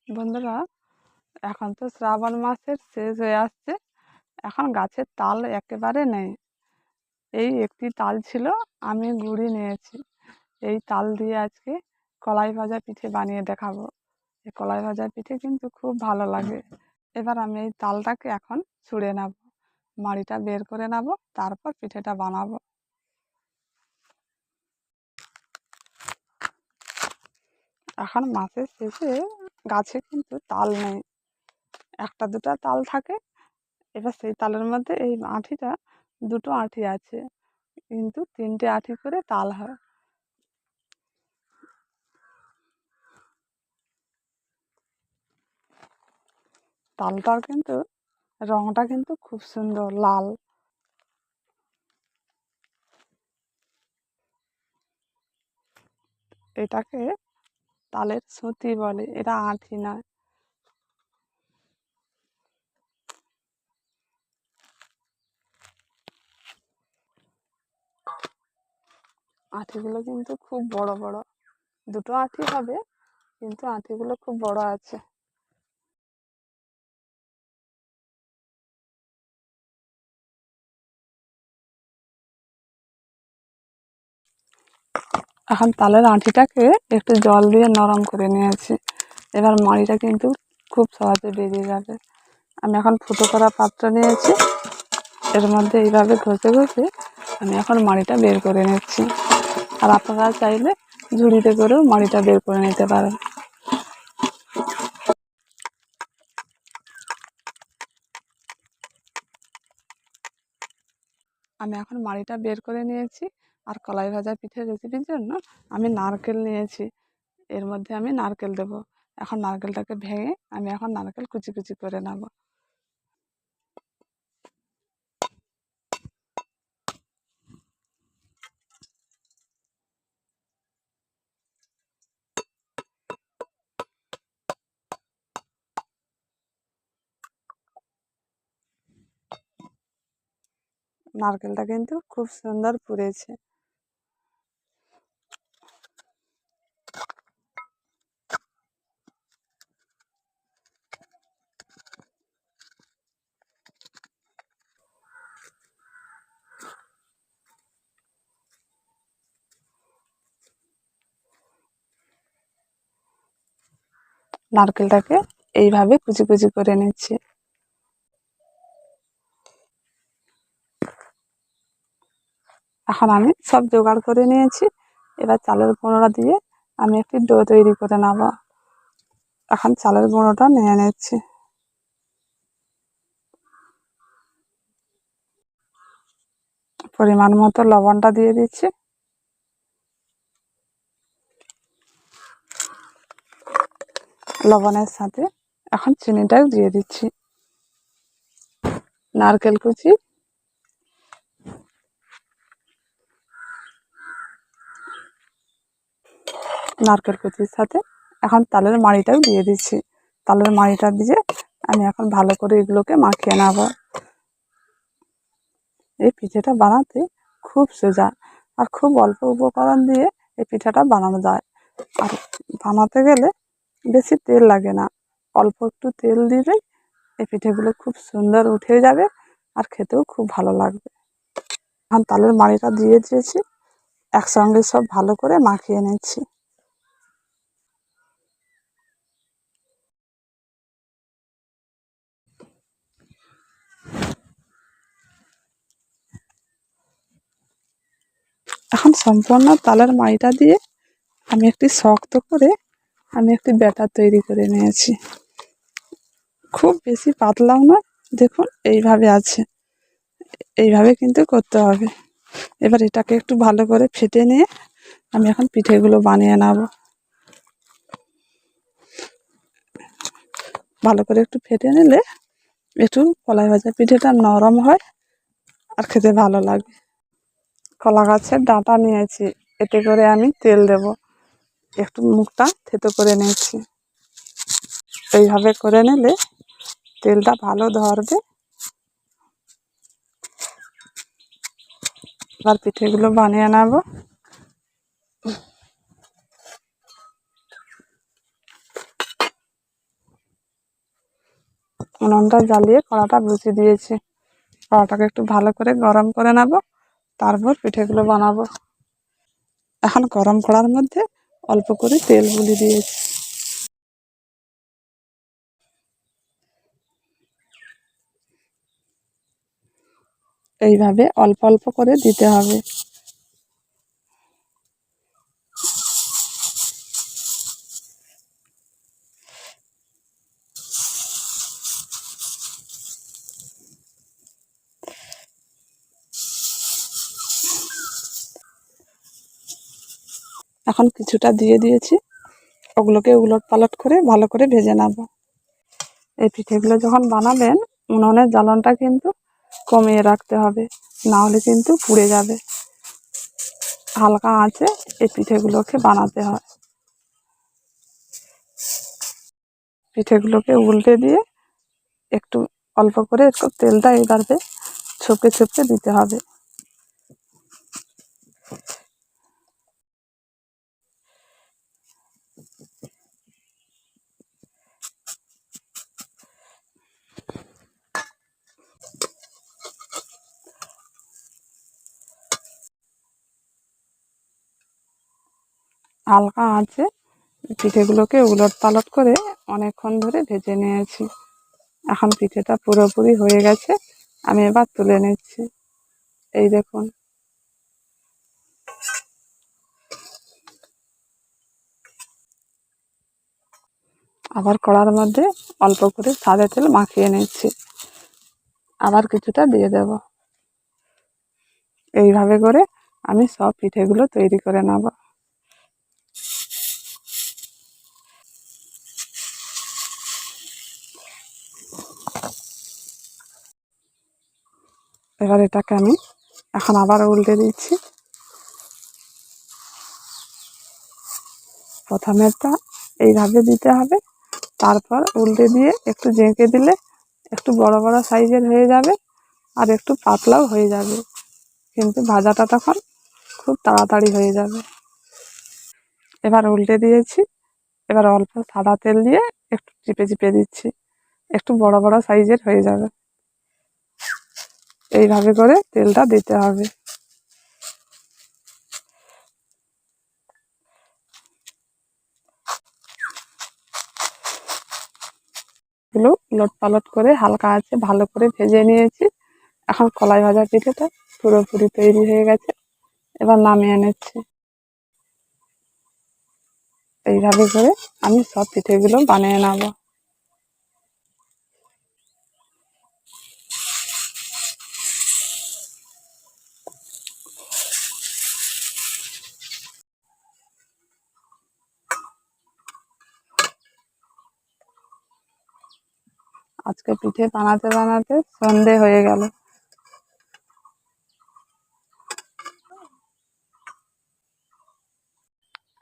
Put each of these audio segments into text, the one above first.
বন্ধুরা, এখন তো শ্রাবণ মাসের শেষ হয়ে আসছে। এখন গাছের তাল একেবারে নেই। এই একটি তাল ছিল, আমি গুঁড়ি নিয়েছি। এই তাল দিয়ে আজকে কলাই ভাজা পিঠে বানিয়ে দেখাবো। এই কলাই ভাজা পিঠে কিন্তু খুব ভালো লাগে। এবার আমি এই তালটাকে এখন ছুঁড়ে নেব, মাড়িটা বের করে নেব, তারপর পিঠেটা বানাবো। এখন মাসের শেষে গাছে কিন্তু তাল নেই, একটা দুটো তাল থাকে। এবার সেই তালের মধ্যে এই আঁঠিটা, দুটো আঁঠি আছে, কিন্তু তিনটে আঁঠি করে তাল হয়। তালটার কিন্তু রংটা কিন্তু খুব সুন্দর লাল। এটাকে তালের সুতি বলে, এটা আঁঠি নয়। আঁঠিগুলো কিন্তু খুব বড় বড়, দুটো আঁঠি হবে, কিন্তু আঁঠিগুলো খুব বড় আছে। এখন তালের আঁঠিটাকে একটু জল দিয়ে নরম করে নিয়েছি। এবার মাড়িটা কিন্তু খুব সহজে বেরিয়ে যাবে। আমি এখন ফুটো করা পাত্র নিয়েছি, এর মধ্যে এইভাবে ঘষে ঘষে আমি এখন মাড়িটা বের করে নিচ্ছি। আর আপনারা চাইলে ঝুড়িতে করেও মাড়িটা বের করে নিতে পারেন। আমি এখন মাড়িটা বের করে নিয়েছি। আর কলাই ভাজা পিঠের রেসিপির জন্য আমি নারকেল নিয়েছি, এর মধ্যে আমি নারকেল দেব। এখন নারকেলটাকে ভেঙে আমি এখন নারকেল কুচি কুচি করে নেব। নারকেলটা কিন্তু খুব সুন্দর পুড়েছে। নারকেলটাকে এইভাবে কুচি কুচি করে নিচ্ছি। এখন আমি সব জোগাড় করে নিয়েছি। এবার চালের গুঁড়োটা দিয়ে আমি একটি ডো তৈরি করে নেব। এখন চালের গুঁড়োটা নিয়ে নিচ্ছি। পরিমাণ মতো লবণটা দিয়ে দিচ্ছি। লবণের সাথে এখন চিনিটাও দিয়ে দিচ্ছি। নারকেল কুচি, নারকেল কুচির সাথে এখন তালের মাড়িটাও দিয়ে দিচ্ছি। তালের মাড়িটা দিয়ে আমি এখন ভালো করে এগুলোকে মাখিয়ে নেব। এই পিঠেটা বানাতে খুব সোজা, আর খুব অল্প উপকরণ দিয়ে এই পিঠাটা বানানো যায়। আর বানাতে গেলে বেশি তেল লাগে না, অল্প একটু তেল দিলেই এই পিঠেগুলো খুব সুন্দর উঠে যাবে, আর খেতেও খুব ভালো লাগবে। এখন তালের মাড়িটা দিয়ে দিয়েছি, একসঙ্গে সব ভালো করে মাখিয়ে নিচ্ছি। এখন সম্পূর্ণ তালের মাড়িটা দিয়ে আমি একটি শক্ত করে আমি একটি ব্যাটার তৈরি করে নিয়েছি। খুব বেশি পাতলাও না, দেখুন এইভাবে আছে, এইভাবে কিন্তু করতে হবে। এবার এটাকে একটু ভালো করে ফেটে নিয়ে আমি এখন পিঠেগুলো বানিয়ে নেব। ভালো করে একটু ফেটে নিলে একটু কলাই ভাজা পিঠেটা নরম হয়, আর খেতে ভালো লাগে। কলা গাছের ডাঁটা নিয়েছি, এতে করে আমি তেল দেব। একটু মুখটা থেতো করে নিয়েছি। এইভাবে করে নিলে তেলটা ভালো ধরবে। এবার পিঠেগুলো বানিয়ে নেব। উনুনটা জ্বালিয়ে কড়াটা বসিয়ে দিয়েছি। কড়াটাকে একটু ভালো করে গরম করে নেব, তারপর পিঠেগুলো বানাবো। এখন গরম কড়ার মধ্যে অল্প করে তেল গুলি দিয়েছি। এইভাবে অল্প অল্প করে দিতে হবে। এখন কিছুটা দিয়ে দিয়েছি, ওগুলোকে উলট পালট করে ভালো করে ভেজে নেব। এই পিঠেগুলো যখন বানাবেন উনুনের জ্বালানটা কিন্তু কমিয়ে রাখতে হবে, না হলে কিন্তু পুড়ে যাবে। হালকা আঁচে এই পিঠেগুলোকে বানাতে হয়। পিঠেগুলোকে উল্টে দিয়ে একটু অল্প করে একটু তেলটা এইভাবে ছপকে ছপকে দিতে হবে। হালকা আঁচে পিঠেগুলোকে উলট পালট করে অনেকক্ষণ ধরে ভেজে নিয়েছি। এখন পিঠেটা পুরোপুরি হয়ে গেছে, আমি এবার তুলে নিচ্ছি। এই দেখুন। আবার কড়ার মধ্যে অল্প করে সাদা তেল মাখিয়ে নিচ্ছি, আবার কিছুটা দিয়ে দেব। এইভাবে করে আমি সব পিঠেগুলো তৈরি করে নেব। এবার এটাকে আমি এখন আবার উল্টে দিচ্ছি। প্রথমেরটা এইভাবে দিতে হবে, তারপর উল্টে দিয়ে একটু জেঁকে দিলে একটু বড় বড় সাইজের হয়ে যাবে আর একটু পাতলাও হয়ে যাবে, কিন্তু ভাজাটা তখন খুব তাড়াতাড়ি হয়ে যাবে। এবার উল্টে দিয়েছি, এবার অল্প সাদা তেল দিয়ে একটু চিপে চিপে দিচ্ছি, একটু বড় বড় সাইজের হয়ে যাবে। এইভাবে করে তেলটা দিতে হবে। এগুলো উলট পালট করে হালকা আছে ভালো করে ভেজে নিয়েছি। এখন কলাই ভাজা পিঠেটা পুরোপুরি তৈরি হয়ে গেছে, এবার নামিয়ে নিচ্ছি। এইভাবে করে আমি সব পিঠেগুলো বানিয়ে নেব। আজকে পিঠে বানাতে বানাতে সন্ধে হয়ে গেল।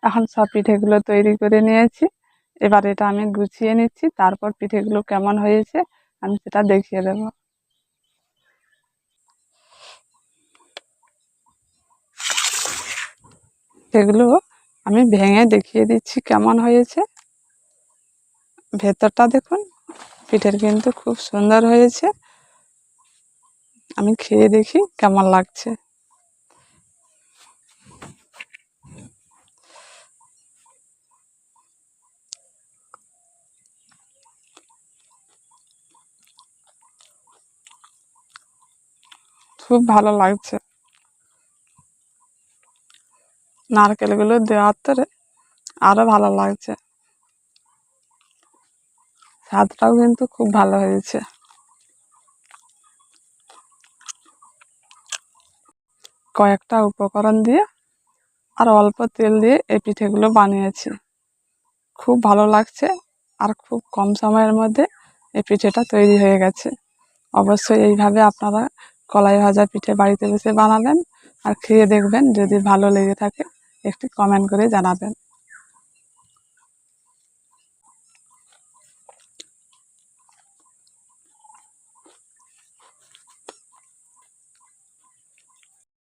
এখন সব পিঠেগুলো তৈরি করে নিয়েছি, এবার এটা আমি গুছিয়ে নিচ্ছি, তারপর পিঠেগুলো কেমন হয়েছে আমি সেটা দেখিয়ে দেব। সেগুলো আমি ভেঙে দেখিয়ে দিচ্ছি কেমন হয়েছে। ভেতরটা দেখুন, পিঠের কিন্তু খুব সুন্দর হয়েছে। আমি খেয়ে দেখি কেমন লাগছে। খুব ভালো লাগছে। নারকেলগুলো দেওয়ার পরে আরো ভালো লাগছে, স্বাদটাও কিন্তু খুব ভালো হয়েছে। কয়েকটা উপকরণ দিয়ে আর অল্প তেল দিয়ে এই পিঠেগুলো বানিয়েছি, খুব ভালো লাগছে। আর খুব কম সময়ের মধ্যে এই পিঠেটা তৈরি হয়ে গেছে। অবশ্যই এইভাবে আপনারা কলাই ভাজা পিঠে বাড়িতে বসে বানাবেন আর খেয়ে দেখবেন, যদি ভালো লেগে থাকে একটি কমেন্ট করে জানাবেন।